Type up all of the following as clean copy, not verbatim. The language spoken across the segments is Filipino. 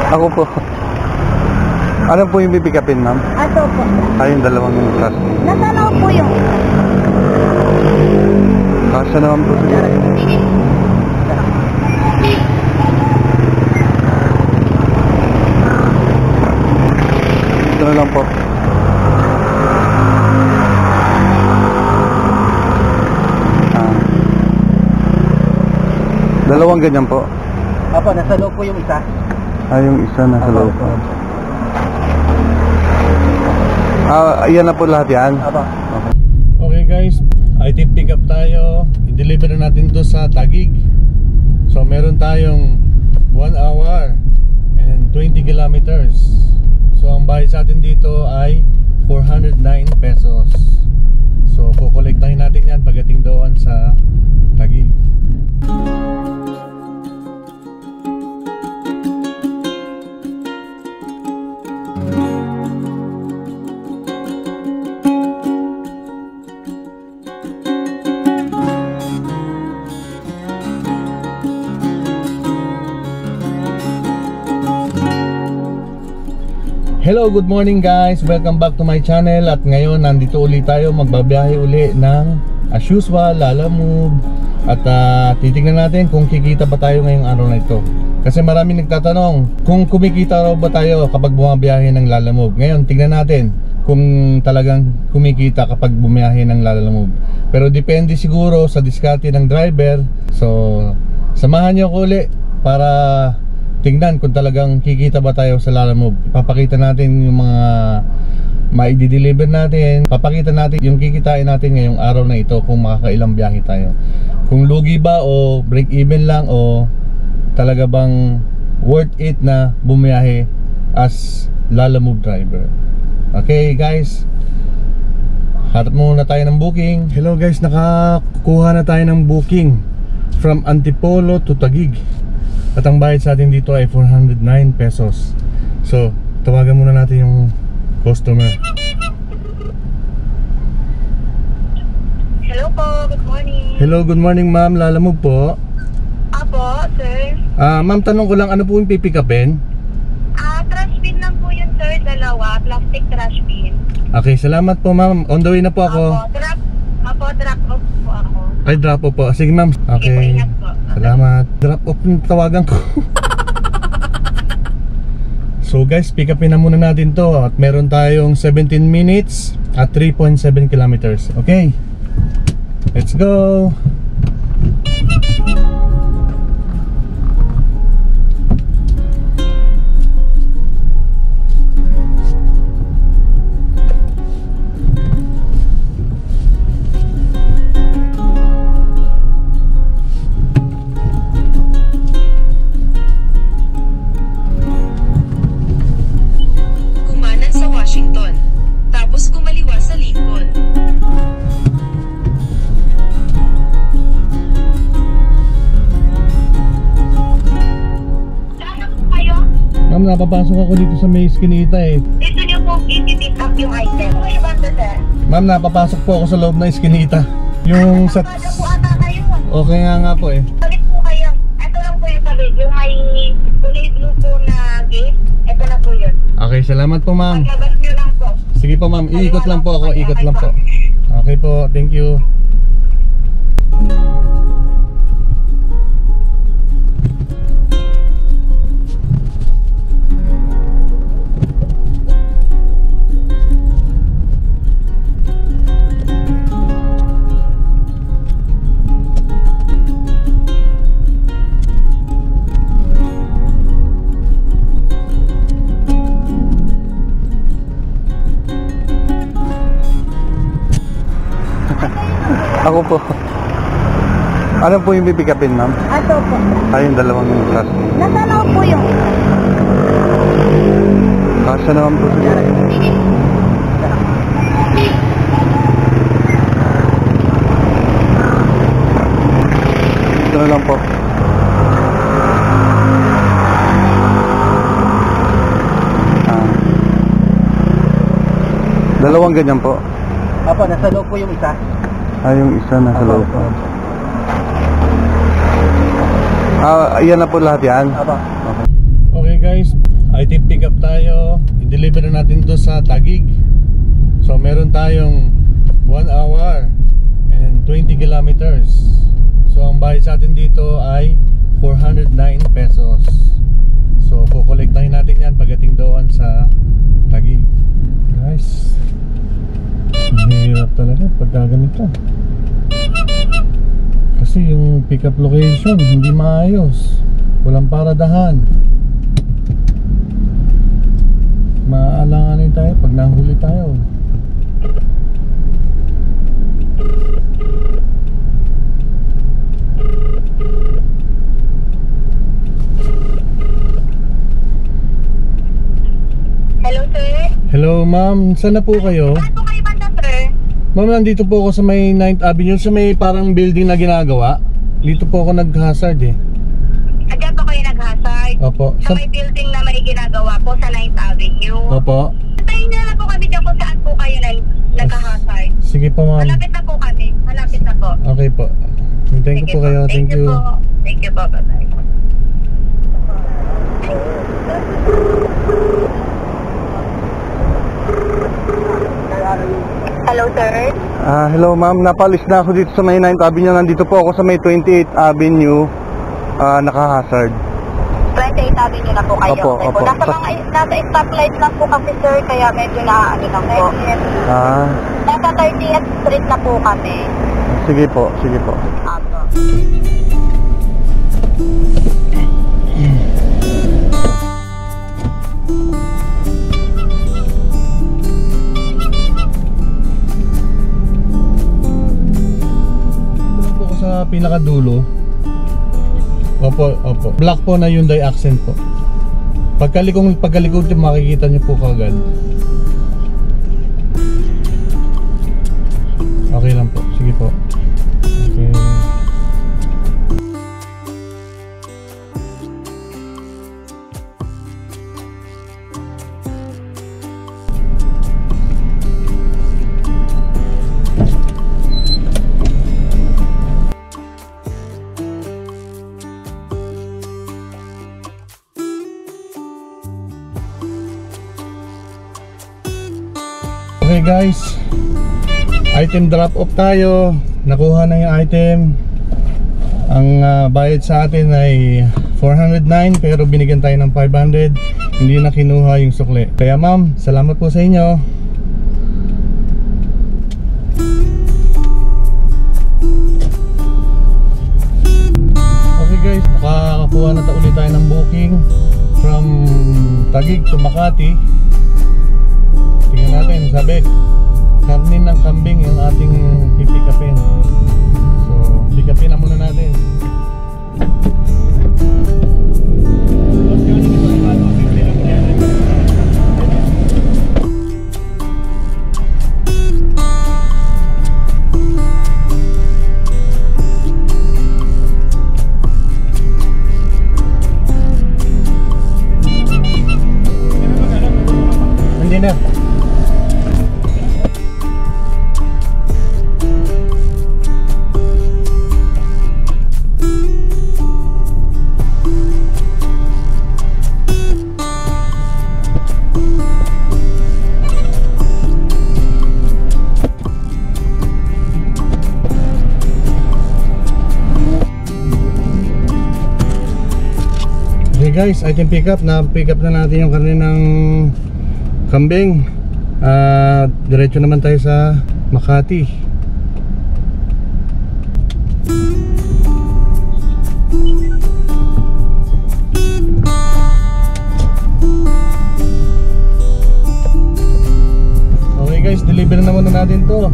Ako po. Ano po yung pipikapin, ma'am? Ato po. Ay, yung dalawang plastic. Nasaan ako po yung isa? Kasya naman po siya. Ito na lang po. Dalawang ganyan po. Apo, nasa loob po yung isa. Ay, yung isa nasa loob po. Ayan na po lahat yan. Apo. Okay guys, IT pick up tayo. I-deliver na natin to sa Taguig. So meron tayong 1 hour and 20 kilometers. So ang bayad sa atin dito ay 409 pesos. So kukolektahin natin yan pagdating doon sa Taguig. Hello, good morning guys. Welcome back to my channel. At ngayon nandito ulit tayo, magbabiyahe uli ng as usual, Lalamove. At titignan natin kung kikita ba tayo ngayong araw na ito. Kasi maraming nagtatanong kung kumikita raw ba tayo kapag bumabiyahe ng Lalamove. Ngayon tignan natin kung talagang kumikita kapag bumiyahe ng Lalamove. Pero depende siguro sa diskarte ng driver. So samahan niyo ko uli para tingnan kung talagang kikita ba tayo sa Lalamove. Papakita natin yung mga ma-i-deliver natin. Papakita natin yung kikitain natin ngayong araw na ito, kung makakailang biyahe tayo. Kung lugi ba o break even lang, o talaga bang worth it na bumiyahe as Lalamove driver. Okay guys, harap muna tayo ng booking. Hello guys, nakakuha na tayo ng booking from Antipolo to Taguig. At ang bayad sa atin dito ay 409 pesos. So, tawagan muna natin yung customer. Hello po, good morning. Hello, good morning ma'am. Lalamove po. Apo, sir. Ma'am, tanong ko lang, ano po yung pipikapin? Trash bin lang po yun, sir. Dalawa, plastic trash bin. Okay, salamat po ma'am. On the way na po ako. Drop off po ako. Ay, drop off po. Sige ma'am. Sige po, Okay. ingat po. Salamat. Drop off yung tawagan ko. So guys, pick upin na muna natin to. At meron tayong 17 minutes at 3.7 kilometers. Okay, let's go. Napapasok ako dito sa may iskinita eh. Dito niyo po i-pick up yung item. Ano yung banda, sir? Ma'am, napapasok po ako sa loob ng iskinita. Yung sa... Nakakada po ata kayo. Okay nga po eh. Balik po kayo. Ito lang po yung sabi. Yung may kulay blue po na gate. Ito na po yun. Okay, salamat po ma'am. Pagkabas nyo lang po. Sige po ma'am, iikot lang po ako. Ikot lang po. Okay po, thank you. Ako po. Ano po yung pipikapin, ma'am? Ato po. Ay, yung dalawang plastic. Nasaan ako po yung isa? Kasya naman po siya. Ito na lang po. Dalawang ganyan po. Apo, nasa loob po yung isa. Ay, yung isa nasa loob po. Ayan na po lahat yan. Apo. Okay. item pick up tayo. I-deliver na natin to sa Taguig. So meron tayong 1 hour and 20 kilometers. So ang bayad sa atin dito ay 409 pesos. So kukolektahin natin yan pagdating doon sa Taguig. Guys, mahirap talaga pagka ganito. Kasi yung pick up location hindi maayos. Walang paradahan. Maaalanganin tayo pag nahuli tayo. Hello, sir. Hello ma'am, saan na po kayo? Saan po kayo banda, sir? Ma'am, nandito po ako sa may 9th Avenue, sa may parang building na ginagawa. Dito po ako nag-hazard eh. Diyan po kayo nag-hazard? Opo. Sa may building na may ginagawa po sa 9th Avenue. Opo. Tayo na lang po kami dyan kung saan po kayo nag-hazard. Sige po ma'am. Malapit na po kami. Malapit na po. Okay po. Thank you po kayo. Thank you. Po. Thank you po. Bye-bye. Hello, sir. Hello ma'am, napalis na ako dito sa may 9th Avenue. Nandito po ako sa may 28th Avenue, naka-hazard. 28th Avenue na po kayo. Opo, Okay po. opo. Nasa stoplight lang po kami, sir, kaya medyo na lang po. Nasa 30th Street na po kami. Sige po, sige po. Apo. Dito po ako sa pinakadulo. Opo, opo. Black po na Hyundai Accent po. Pagkalikod nyo, makikita nyo po kagad. Okay lang po. Sige po. Okay. Okay guys, item drop off tayo. Nakuha na yung item. Ang bayad sa atin ay 409 pero binigyan tayo ng 500. Hindi na kinuha yung sukli. Kaya ma'am, salamat po sa inyo. Okay guys, nakakakuha na ulit tayo ng booking from Taguig to Makati. Tingnan natin, sabi karnin ng kambing yung ating pipikapin. So, pikapin na muna natin. Hindi na. Okay guys, item pick up na natin yung karne ng kambing. Diretso naman tayo sa Makati. Okay guys, deliver na muna natin to.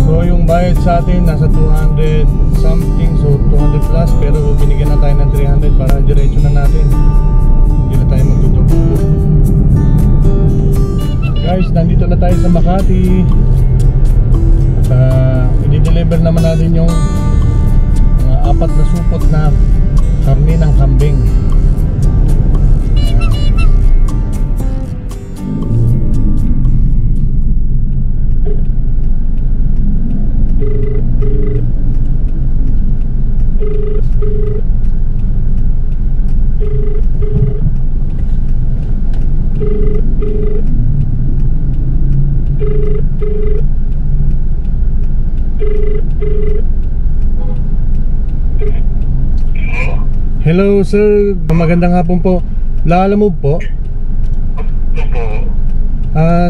So yung bayad sa atin nasa 200 something, so 200 plus, pero binigyan na tayo ng 300 para diretso na natin. Hindi na tayo magtutubo. Guys, nandito na tayo sa Makati. I-deliver naman natin yung mga 4 na supot na karne ng kambing. Hello sir, magandang hapon po. Lalamove po? Opo.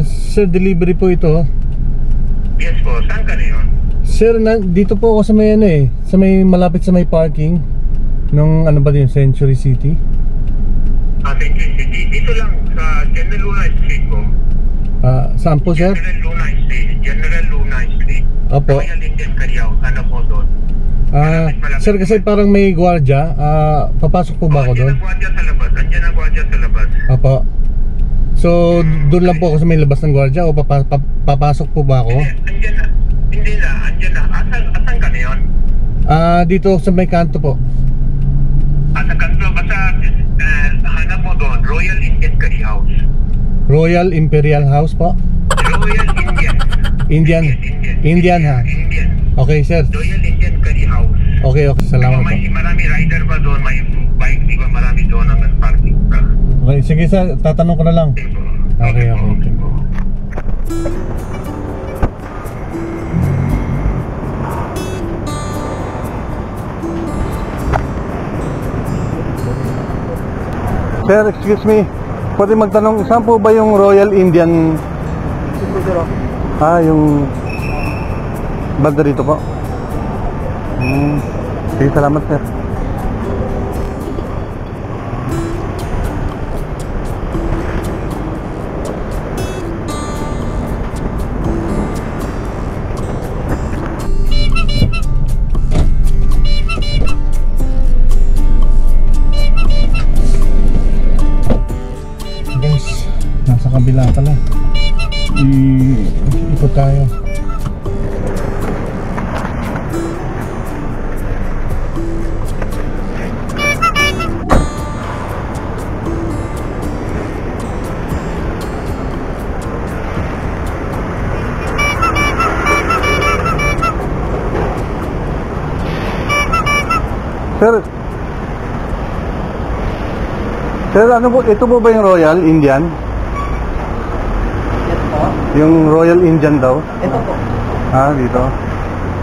Sir, delivery po ito. Yes po, saan ka na yun? Sir, dito po ako sa may ano eh, sa may malapit sa may parking nung ano ba din, Century City. Century City. Dito lang sa General Luna Street po. Saan po sir? General Luna Street. Opo. Royal Indian Cariao, ano po doon? Sir, kasi parang may gwardiya. Papasok po ba ako doon? Andiyan ang gwardiya sa labas. Andiyan ang gwardiya sa labas. Opo. So, doon lang po ako sa may labas ng gwardiya o papasok po ba ako? Andiyan na. Hindi na. Andiyan na. Asan ka na yun? Dito sa may kanto po. Sa kanto. Basta hanap mo doon. Royal Indian Curry House. Royal Imperial House po? Royal Indian. Indian ha? Indian. Okay sir. Royal Indian Curry House. Okay, salamat po. May marami rider ba doon? May bike, di ba marami doon ang parking pa? Okay, sige sir, tatanong ko na lang. Okay. Sir, excuse me. Pwede magtanong, saan po ba yung Royal Indian? Yung banda rito po. Sige, salamat sir. Guys, nasa kabila pala. Ikot tayo. Sir, ano po, ito po ba yung Royal Indian? Yes po. Yung Royal Indian daw? Ito po. Dito.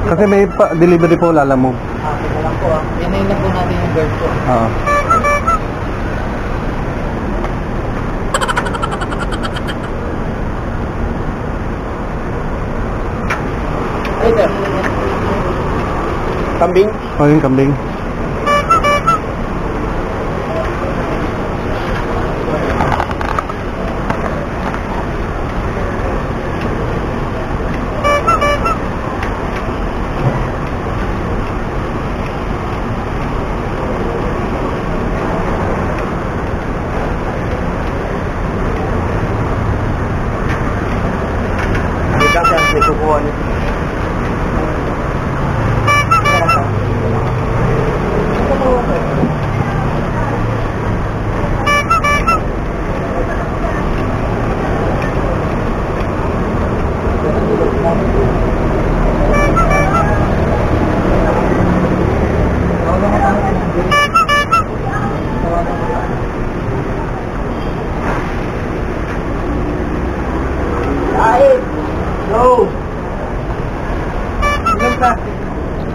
Kasi may delivery po Lalamove. Ito lang po. Yan na lang po natin yung bird po. Ay, sir. Kambing? Yung kambing.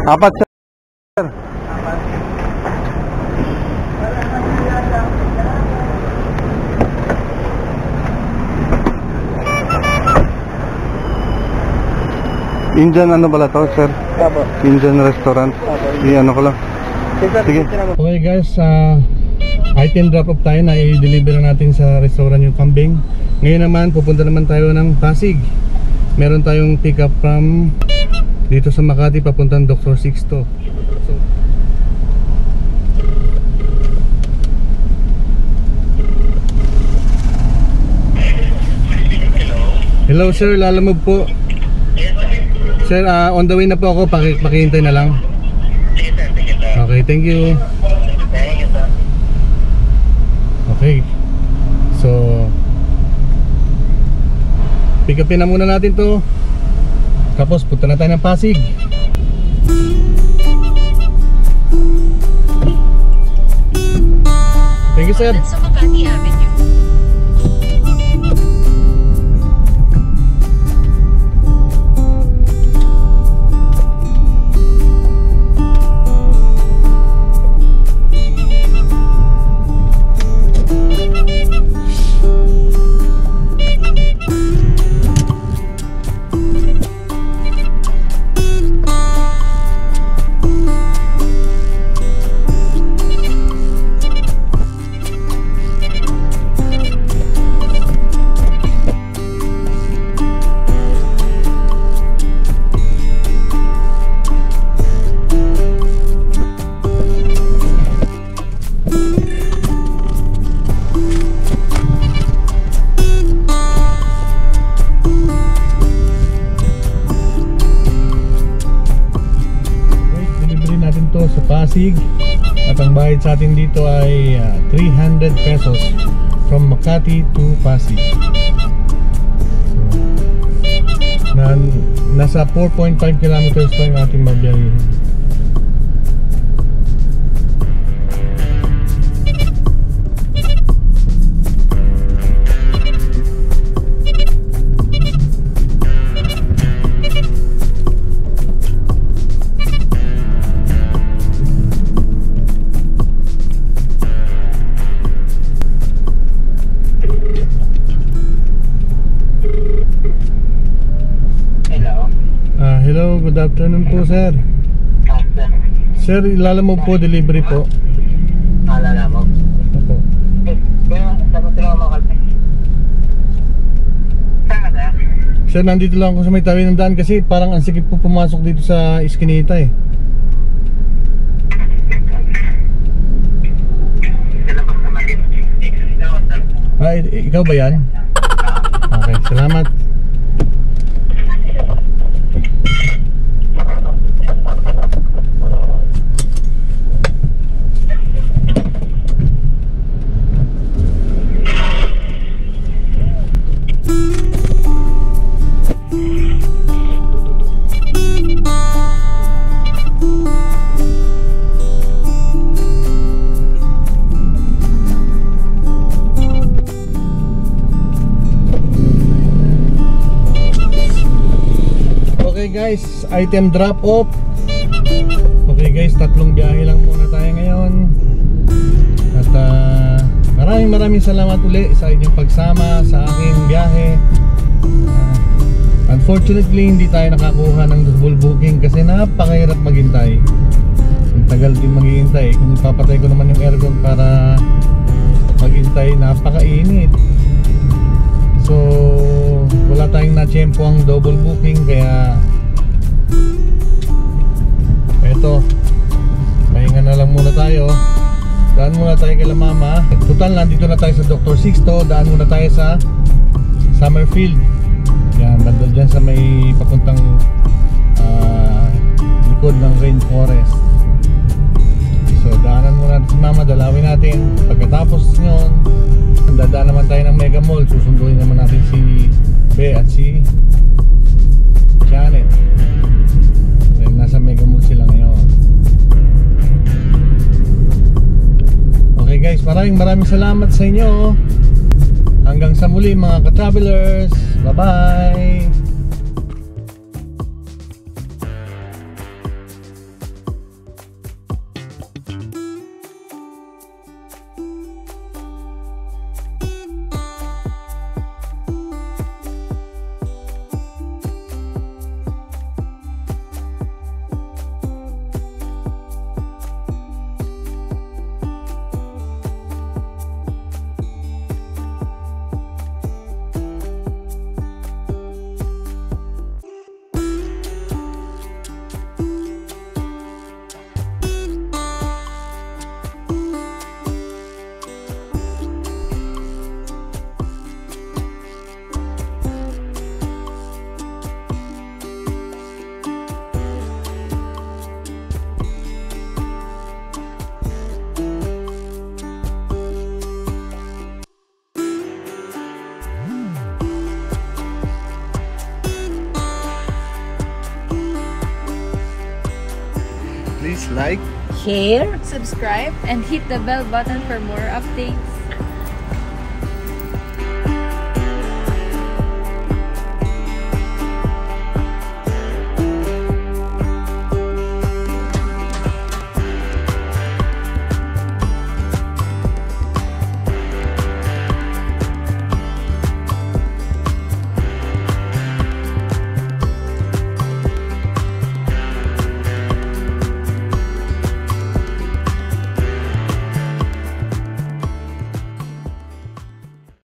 Apat sir. Indian ano pala to sir? Indian restaurant. Ano ko lang. Sige. Okay guys, item drop off tayo na i-deliver natin sa restaurant yung kambing. Ngayon naman pupunta naman tayo ng Pasig. Meron tayong pick up from dito sa Makati papuntang Dr. Sixto. Hello sir, Lalamove po. Sir, on the way na po ako, pakihintay na lang. Okay, thank you. Okay. So pick upin na muna natin to. Tapos punta na tayo ng Pasig. Thank you sir. Sa Makati Avenue. Pasig. At ang bayad sa atin dito ay 300 pesos from Makati to Pasig. So, nasa 4.5 kilometers pa yung ating babiyahe. Hello, good afternoon po, sir. Sir, Lalamove po, delivery po. Lalamove. Opo. Kaya, saan mo sila makakalpay? Saan ka na? Sir, nandito lang ako sa may tawi ng daan kasi parang ang sikip po pumasok dito sa Iskinita eh. Ikaw ba yan? Okay, salamat. Okay guys, item drop off. Okay guys, tatlong biyahe lang muna tayo ngayon. At maraming salamat uli sa inyong pagsama sa aking biyahe. Unfortunately, hindi tayo nakakuha ng double booking kasi napakahirap maghintay. Ang tagal din maghihintay. Kung papatay ko naman yung aircon para maghintay, napakainit. So wala tayong na-tiyempo ang double booking, kaya eto, pahinga na lang muna tayo. Daan muna tayo kay La Mama. Total, nandito na tayo sa Dr. Sixto. Daan muna tayo sa Summerfield. Yan, banda dyan sa may papuntang likod ng rainforest. So daanan muna natin si Mama, dalawin natin. Pagkatapos nyon, dadaan naman tayo ng Mega Mall. Susunduin naman natin si Be at si Janet. Dahil nasa Mega Mall sila ngayon. Okay guys, maraming salamat sa inyo. Hanggang sa muli mga ka-travelers. Bye bye. Please like, share, subscribe, and hit the bell button for more updates.